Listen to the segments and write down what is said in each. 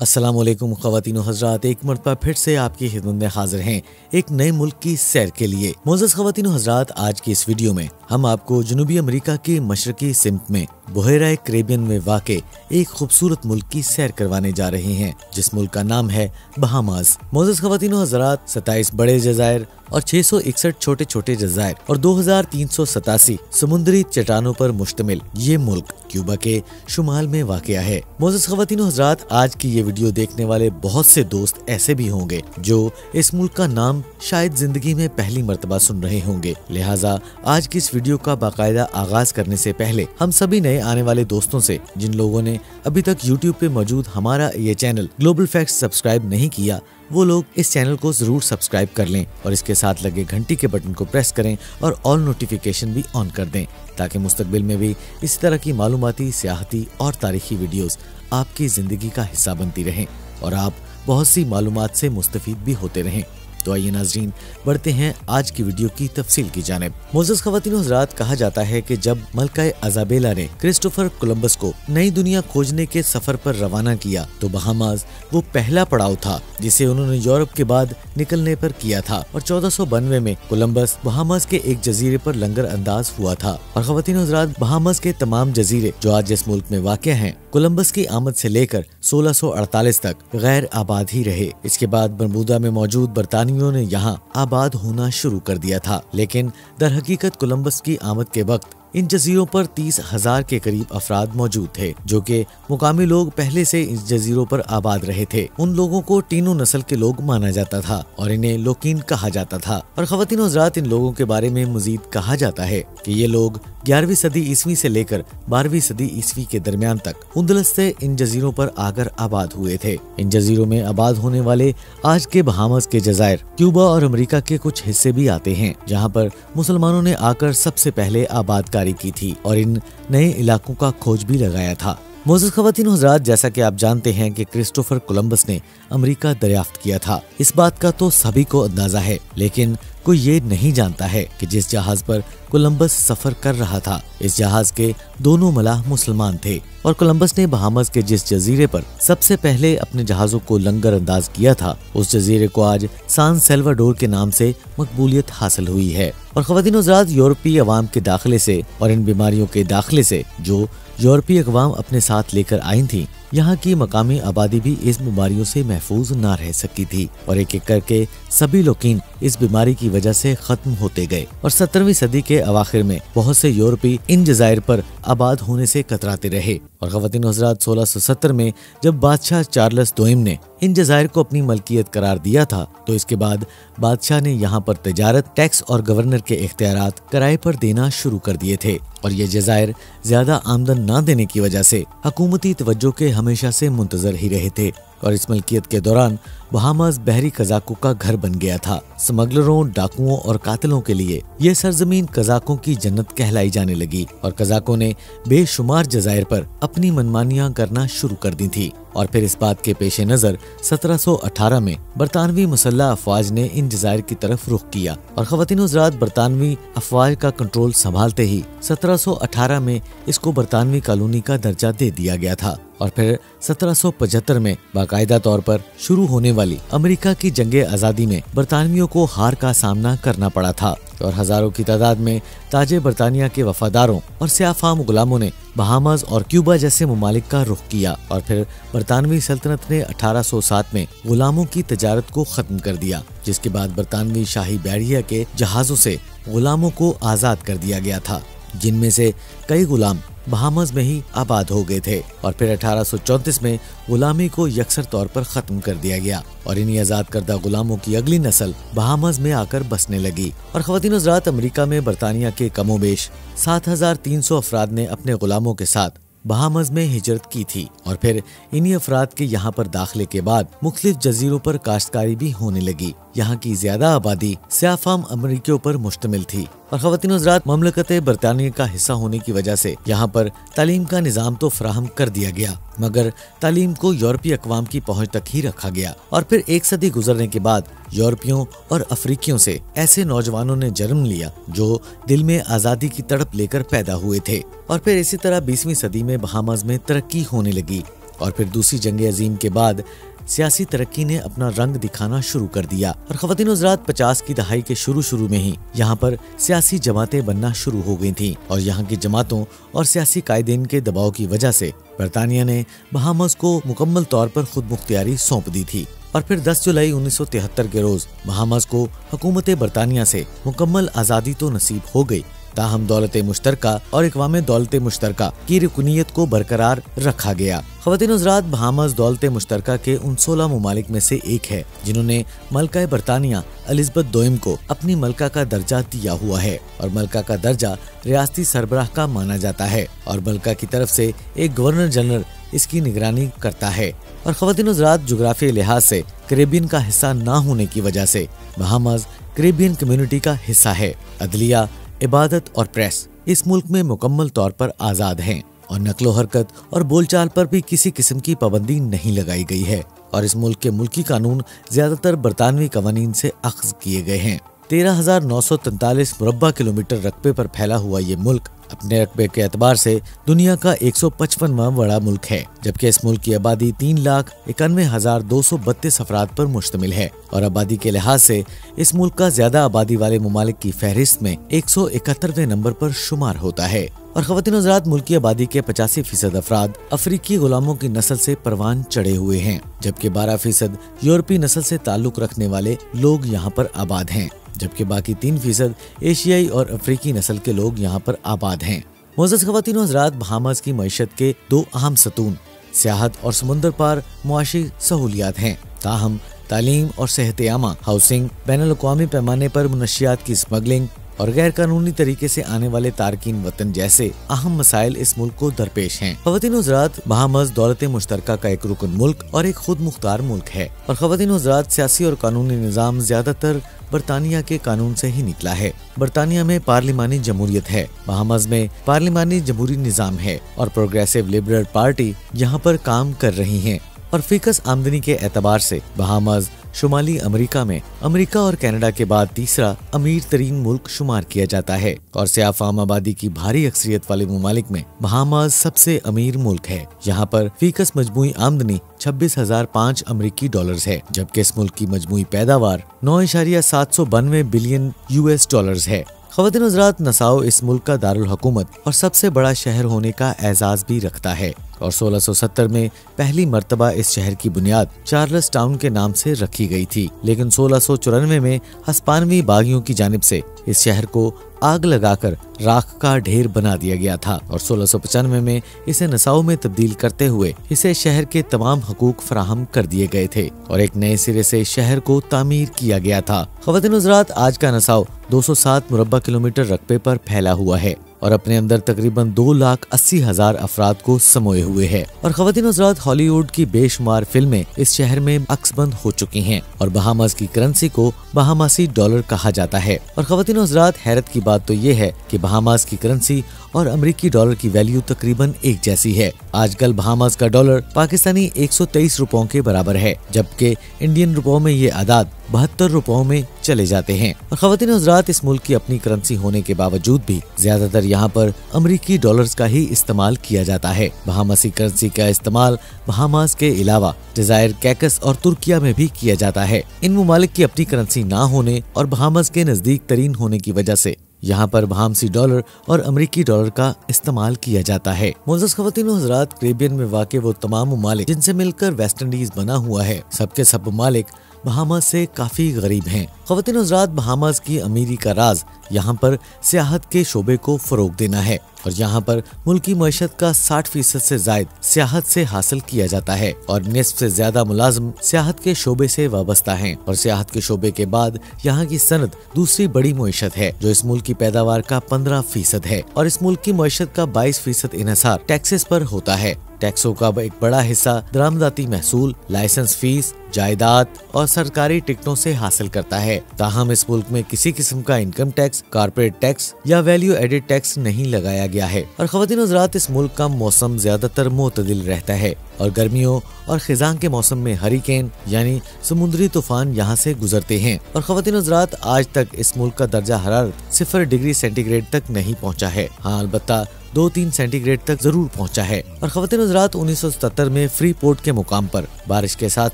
अस्सलाम वालेकुम ख़वातीन व हज़रात, एक मरतबा फिर से आपकी खिदमत में हाजिर हैं एक नए मुल्क की सैर के लिए। मोअज़्ज़ज़ ख़वातीन व हज़रात, आज की इस वीडियो में हम आपको जनूबी अमेरिका के मशरकी सिमत में बुहेरा कैरिबियन में वाक़े एक खूबसूरत मुल्क की सैर करवाने जा रहे हैं, जिस मुल्क का नाम है बहामास। मोअज़्ज़ज़ ख़वातीन व हज़रात, 27 बड़े जज़ायर और 661 छोटे छोटे जज़ायर और 2387 समुद्री चट्टानों पर मुश्तमिल ये मुल्क क्यूबा के शुमाल में वाक़या है। मोअज़्ज़ज़ ख़वातीन व हज़रात, आज की ये वीडियो देखने वाले बहुत से दोस्त ऐसे भी होंगे जो इस मुल्क का नाम शायद जिंदगी में पहली मर्तबा सुन रहे होंगे। लिहाजा आज की इस वीडियो का बाकायदा आगाज करने से पहले हम सभी नए आने वाले दोस्तों से, जिन लोगों ने अभी तक यूट्यूब पे मौजूद हमारा ये चैनल ग्लोबल फैक्ट्स सब्सक्राइब नहीं किया, वो लोग इस चैनल को जरूर सब्सक्राइब कर लें और इसके साथ लगे घंटी के बटन को प्रेस करें और ऑल नोटिफिकेशन भी ऑन कर दें, ताकि मुस्तकबिल में भी इसी तरह की मालूमाती, सियाहती और तारीखी वीडियोस आपकी जिंदगी का हिस्सा बनती रहें और आप बहुत सी मालूमात से मुस्तफीद भी होते रहें। तो आइए नाज़रीन, बढ़ते हैं आज की वीडियो की तफसील की जानिब। मोअज़्ज़ज़ ख़वातीन व हज़रात, कहा जाता है कि जब मलका अज़ाबेला ने क्रिस्टोफर कोलंबस को नई दुनिया खोजने के सफर पर रवाना किया, तो बहामास वो पहला पड़ाव था जिसे उन्होंने यूरोप के बाद निकलने पर किया था और 1492 में कोलंबस बहामास के एक जजीरे पर लंगर अंदाज हुआ था। और ख़वातीन व हज़रात, बहामास के तमाम जजीरे जो आज इस मुल्क में वाक़या हैं, कोलंबस की आमद से लेकर 1648 तक गैर आबाद ही रहे। इसके बाद बरमूदा में मौजूद बरतानियों ने यहाँ आबाद होना शुरू कर दिया था, लेकिन दर हकीकत कोलंबस की आमद के वक्त इन जजीरों पर 30,000 के करीब अफराद मौजूद थे, जो कि मुकामी लोग पहले से इन जजीरों पर आबाद रहे थे। उन लोगों को टीनो नस्ल के लोग माना जाता था और इन्हें लोकीन कहा जाता था। और ख़वातीन व हज़रात, इन लोगों के बारे में मजीद कहा जाता है कि ये लोग 11वीं सदी ईस्वी से लेकर 12वीं सदी ईस्वी के दरमियान तक उंदलस से इन जजीरों पर आकर आबाद हुए थे। इन जजीरों में आबाद होने वाले आज के बहामास के जज़ायर क्यूबा और अमेरिका के कुछ हिस्से भी आते हैं, जहाँ पर मुसलमानों ने आकर सबसे पहले आबादकारी की थी और इन नए इलाकों का खोज भी लगाया था। मोअज़्ज़ज़ ख़वातीन व हज़रात, जैसा कि आप जानते हैं कि क्रिस्टोफर कोलंबस ने अमेरिका दरियाफ्त किया था, इस बात का तो सभी को अंदाजा है, लेकिन कोई ये नहीं जानता है कि जिस जहाज पर कोलंबस सफर कर रहा था, इस जहाज के दोनों मलाह मुसलमान थे और कोलंबस ने बहामास के जिस जजीरे पर सबसे पहले अपने जहाजों को लंगर अंदाज किया था, उस जजीरे को आज सान सेल्वाडोर के नाम से मकबूलियत हासिल हुई है। और ख़वातीन व हज़रात, यूरोपीय अवाम के दाखिले से और इन बीमारियों के दाखिले से जो यूरोपीय अक़वाम अपने साथ लेकर आई थी, यहाँ की मकामी आबादी भी इस बीमारियों से महफूज ना रह सकी थी और एक एक करके सभी लोकीन इस बीमारी की वजह से खत्म होते गए। और 17वीं सदी के अवाखिर में बहुत से यूरोपी इन जज़ायर पर आबाद होने से कतराते रहे। और ख़वातीन व हज़रात, 1670 में जब बादशाह चार्ल्स दोयम ने इन जज़ायर को अपनी मलकियत करार दिया था, तो इसके बाद बादशाह ने यहाँ पर तिजारत, टैक्स और गवर्नर के इख्तियारात किराए पर देना शुरू कर दिए थे। और ये जज़ायर ज्यादा आमदन ना देने की वजह से हुकूमती तवज्जो के हमेशा से मुंतजर ही रहे थे और इस मलकियत के दौरान बहामास बहरी कज़ाकों का घर बन गया था। स्मगलरों, डाकुओं और कातिलों के लिए ये सरजमीन कज़ाकों की जन्नत कहलाई जाने लगी और कज़ाकों ने बेशुमार जज़ायर पर अपनी मनमानियां करना शुरू कर दी थी। और फिर इस बात के पेश नज़र 1718 में बरतानवी मुसल्लह अफवाज ने इन जज़ायर की तरफ रुख किया और ख़वातीन व हज़रात, बरतानवी अफवाज का कंट्रोल संभालते ही 1718 में इसको बरतानवी कॉलोनी का दर्जा दे दिया गया था। और फिर 1775 में बाकायदा तौर पर शुरू होने वाली अमेरिका की जंगे आज़ादी में बरतानवियों को हार का सामना करना पड़ा था और हजारों की तादाद में ताजे बरतानिया के वफादारों और स्याफाम गुलामों ने बहामास और क्यूबा जैसे ममालिक का रुख किया। और फिर बरतानवी सल्तनत ने 1807 में गुलामों की तजारत को खत्म कर दिया, जिसके बाद बरतानवी शाही बैरिया के जहाजों से गुलामों को आज़ाद कर दिया गया था, जिनमें से कई गुलाम बहामास में ही आबाद हो गए थे। और फिर 1834 में गुलामी को यकसर तौर पर खत्म कर दिया गया और इन्हीं आज़ाद करदा गुलामों की अगली नस्ल बहामास में आकर बसने लगी। और ख़वातीन व हज़रात, अमेरिका में बरतानिया के कमोबेश 7300 अफराद ने अपने गुलामों के साथ बहामास में हिजरत की थी और फिर इन्हीं अफराद के यहाँ पर दाखिले के बाद मुख्तलिफ जजीरों पर काश्तकारी भी होने लगी। यहाँ की ज्यादा आबादी स्याफाम अमरीकियों पर मुश्तमिल थी और ख़वातीन व हज़रात, ममलकत बरतानिया का हिस्सा होने की वजह से यहाँ पर तालीम का निज़ाम तो फराहम कर दिया गया, मगर तालीम को यूरोपीय अक़वाम की पहुँच तक ही रखा गया। और फिर एक सदी गुजरने के बाद यूरोपियों और अफ्रीकियों से ऐसे नौजवानों ने जन्म लिया जो दिल में आज़ादी की तड़प लेकर पैदा हुए थे। और फिर इसी तरह 20वीं सदी में बहामास में तरक्की होने लगी और फिर दूसरी जंग अजीम के बाद सियासी तरक्की ने अपना रंग दिखाना शुरू कर दिया और ख़वातीन हज़रात 50 की दहाई के शुरू में ही यहाँ पर सियासी जमातें बनना शुरू हो गई थीं और यहाँ की जमातों और सियासी कायदीन के दबाव की वजह से बरतानिया ने बहामास को मुकम्मल तौर पर खुद मुख्तियारी सौंप दी थी। और फिर 10 जुलाई 1973 के रोज बहामास को हुकूमत बरतानिया से मुकम्मल आज़ादी तो नसीब हो गई, ताहम दौलत मुश्तरका और इक़वाम दौलत मुश्तरका की रुकनीत को बरकरार रखा गया। ख़वातीन हज़रात, बहामास दौलत मुश्तरका के उन 16 ममालिक में से एक है जिन्होंने मलका बरतानिया एलिज़ाबेथ दोयम को अपनी मलका का दर्जा दिया हुआ है और मलका का दर्जा रियासती सरबराह का माना जाता है और मलका की तरफ से एक गवर्नर जनरल इसकी निगरानी करता है। और ख़वातीन हज़रात, जोग्राफी लिहाज से कैरेबियन का हिस्सा न होने की वजह से बहामास कैरेबियन कम्युनिटी का हिस्सा है। अदलिया, इबादत और प्रेस इस मुल्क में मुकम्मल तौर पर आज़ाद हैं और नकलो हरकत और बोलचाल पर भी किसी किस्म की पाबंदी नहीं लगाई गई है और इस मुल्क के मुल्की कानून ज्यादातर बरतानवी कवानीन से अख्ज़ किए गए हैं। 13,943 मुरब्बा किलोमीटर रकबे पर फैला हुआ ये मुल्क अपने रकबे के एतबार से दुनिया का 155वां बड़ा मुल्क है, जबकि इस मुल्क की आबादी 3,91,232 अफराद पर मुश्तमिल है और आबादी के लिहाज से इस मुल्क का ज्यादा आबादी वाले ममालिक की फहरिस्त में 171वें नंबर पर शुमार होता है। और ख़वातीन हज़रात, मुल्क की आबादी के 85% अफराद अफ्रीकी गुलामों की नस्ल से परवान चढ़े हुए हैं, जबकि 12% यूरोपीय नस्ल से ताल्लुक रखने वाले लोग यहाँ पर आबाद हैं, जबकि बाकी 3% एशियाई और अफ्रीकी नस्ल के लोग यहाँ पर आबाद हैं। मोअज़्ज़ज़ ख़वातीन हज़रात, बहामास की मईशत के 2 अहम सतून सियाहत और समुंदर पार मुआशी सहूलियात हैं, ताहम तालीम और सेहत आमा, हाउसिंग, बैनुल-अक़वामी पैमाने पर मुनशियात की स्मगलिंग और गैर कानूनी तरीके से आने वाले तारकीन वतन जैसे अहम मसाइल इस मुल्क को दरपेश हैं। ख़वातीन हज़रात, बहामास दौलत मुश्तरका का एक रुकन मुल्क और एक खुद मुख्तार मुल्क है और ख़वातीन हज़रात, सियासी और कानूनी निज़ाम ज्यादातर बरतानिया के कानून से ही निकला है। बरतानिया में पार्लिमानी जमहूरियत है, बहामास में पार्लिमानी जमहूरी निज़ाम है और प्रोग्रेसिव लिबरल पार्टी यहाँ पर काम कर रही है और फिकस आमदनी के एतबार से बहामास शुमाली अमेरिका में अमेरिका और कनाडा के बाद तीसरा अमीर तरीन मुल्क शुमार किया जाता है और सियाफाम आबादी की भारी अक्सरियत वाले ममालिक में बहामास सबसे अमीर मुल्क है। यहाँ पर फीकस मजमुई आमदनी 26,005 अमेरिकी डॉलर्स है, जबकि इस मुल्क की मजमुई पैदावार 9.792 बिलियन US डॉलर्स है। ख़वातीन हज़रात, नसाओ इस मुल्क का दारुल हुकूमत और सबसे बड़ा शहर होने का एजाज भी रखता है और 1670 में पहली मर्तबा इस शहर की बुनियाद चार्ल्स टाउन के नाम से रखी गई थी, लेकिन 1694 में हस्पानवी बागियों की जानिब से इस शहर को आग लगाकर राख का ढेर बना दिया गया था और 1695 में इसे नसाओ में तब्दील करते हुए इसे शहर के तमाम हकूक फराहम कर दिए गए थे और एक नए सिरे से शहर को तामीर किया गया था। ख़वातीन हज़रात, आज का नसाओ 207 मुरब्बा किलोमीटर रकबे पर फैला हुआ है और अपने अंदर तकरीबन 2,80,000 अफराद को समोए हुए है और ख़वातीन हज़रात, हॉलीवुड की बेशुमार फिल्में इस शहर में अक्सबंद हो चुकी हैं और बहामास की करेंसी को बहामासी डॉलर कहा जाता है। और ख़वातीन हज़रात, हैरत की बात तो ये है कि बहामास की करेंसी और अमेरिकी डॉलर की वैल्यू तकरीबन एक जैसी है। आजकल बहामास का डॉलर पाकिस्तानी 123 रुपयों के बराबर है, जबकि इंडियन रुपयों में ये आदाद 72 रुपयों में चले जाते हैं। और ख़वातीन हज़रात, इस मुल्क की अपनी करेंसी होने के बावजूद भी ज्यादातर यहाँ पर अमेरिकी डॉलर्स का ही इस्तेमाल किया जाता है। बहामासी करेंसी का इस्तेमाल बहामास के अलावा जज़ायर, कैकस और तुर्किया में भी किया जाता है। इन ममालिक की अपनी करेंसी ना होने और बहामास के नजदीक तरीन होने की वजह से यहाँ पर बहामासी डॉलर और अमेरिकी डॉलर का इस्तेमाल किया जाता है। मोअज़्ज़ज़ ख़वातीन हज़रात, कैरेबियन में वाक़े वो तमाम ममालिक जिनसे मिलकर वेस्ट इंडीज बना हुआ है, सबके सब ममालिक बहामास से काफी गरीब हैं। ख़वातीन हज़रात, बहामास की अमीरी का राज यहाँ पर सियाहत के शोबे को फरोग देना है और यहाँ पर मुल्की मईशत का 60% से जायद सियाहत से हासिल किया जाता है और निस्फ से ज्यादा मुलाजिम सियाहत के शोबे से वाबस्ता हैं और सियाहत के शोबे के बाद यहाँ की सनत दूसरी बड़ी मईशत है जो इस मुल्क की पैदावार का 15% है और इस मुल्क की मईशत का 22% इन्हिसार टैक्सेस पर होता है। टैक्सों का एक बड़ा हिस्सा दरामदाती महसूल, लाइसेंस फीस, जायदाद और सरकारी टिकटों से हासिल करता है। ताहम इस मुल्क में किसी किस्म का इनकम टैक्स, कारपोरेट टैक्स या वैल्यू एडेड टैक्स नहीं लगाया गया है। और ख़वातीन हज़रात, इस मुल्क का मौसम ज्यादातर मोतदिल रहता है और गर्मियों और खिजां के मौसम में हरिकेन यानी समुद्री तूफान यहाँ से गुजरते हैं। और ख़वातीन हज़रात, आज तक इस मुल्क का दर्जा हरारत 0 डिग्री सेंटीग्रेड तक नहीं पहुँचा है। हाँ, अलबत्ता 2-3 सेंटीग्रेड तक जरूर पहुंचा है। और ख़वातीन हज़रात 1977 में फ्री पोर्ट के मुकाम पर बारिश के साथ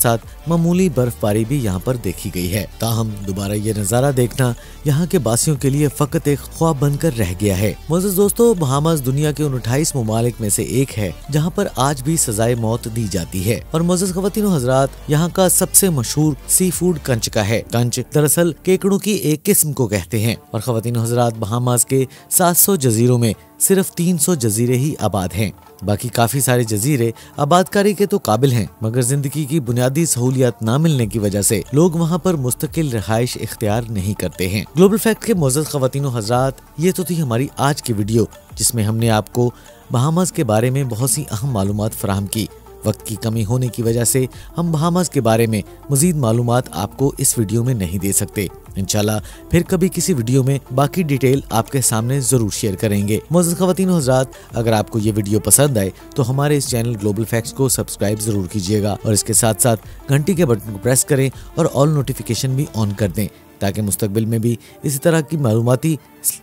साथ मामूली बर्फबारी भी यहाँ पर देखी गई है। ताहम दोबारा ये नज़ारा देखना यहाँ के बासियों के लिए फकत एक ख्वाब बनकर रह गया है। मोअज़्ज़िज़ दोस्तों, बहामास दुनिया के 28 ममालिक में से एक है जहाँ पर आज भी सजाए मौत दी जाती है। और मोअज़्ज़िज़ ख़वातीन हज़रात, यहाँ का सबसे मशहूर सी फूड कंच का है। कंच दरअसल केकड़ों की एक किस्म को कहते हैं। और ख़वातीन हज़रात, बहामास के 700 जजीरों में सिर्फ 300 जजीरे ही आबाद हैं। बाकी काफी सारे जजीरे आबादकारी के तो काबिल हैं, मगर जिंदगी की बुनियादी सहूलियत न मिलने की वजह से लोग वहाँ पर मुस्तकिल रिहाइश इख्तियार नहीं करते हैं। ग्लोबल फैक्ट के मोअज़्ज़िज़ ख़वातीन हज़रात, ये तो थी हमारी आज की वीडियो, जिसमें हमने आपको बहामास के बारे में बहुत सी अहम मालूमात फराहम की। वक्त की कमी होने की वजह से हम बहामास के बारे में मजीद मालूमात आपको इस वीडियो में नहीं दे सकते। इंशाल्लाह फिर कभी किसी वीडियो में बाकी डिटेल आपके सामने जरूर शेयर करेंगे। मोअज़्ज़िज़ ख़वातीन हज़रात, अगर आपको ये वीडियो पसंद आए तो हमारे इस चैनल ग्लोबल फैक्ट्स को सब्सक्राइब जरूर कीजिएगा और इसके साथ साथ घंटी के बटन को प्रेस करें और ऑल नोटिफिकेशन भी ऑन कर दें, ताकि मुस्तकबिल में भी इसी तरह की मालूमाती,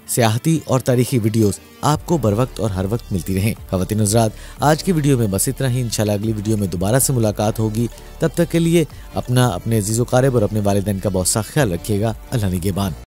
सियाहती और तारीखी वीडियोस आपको बर वक्त और हर वक्त मिलती रहें। ख़वातीन हज़रात, आज की वीडियो में बस इतना ही। इंशाल्लाह अगली वीडियो में दोबारा से मुलाकात होगी। तब तक के लिए अपने अजीज़ व क़ारिब और अपने वालिदैन का बहुत सा ख्याल रखिएगा। अल्लाह निगहबान।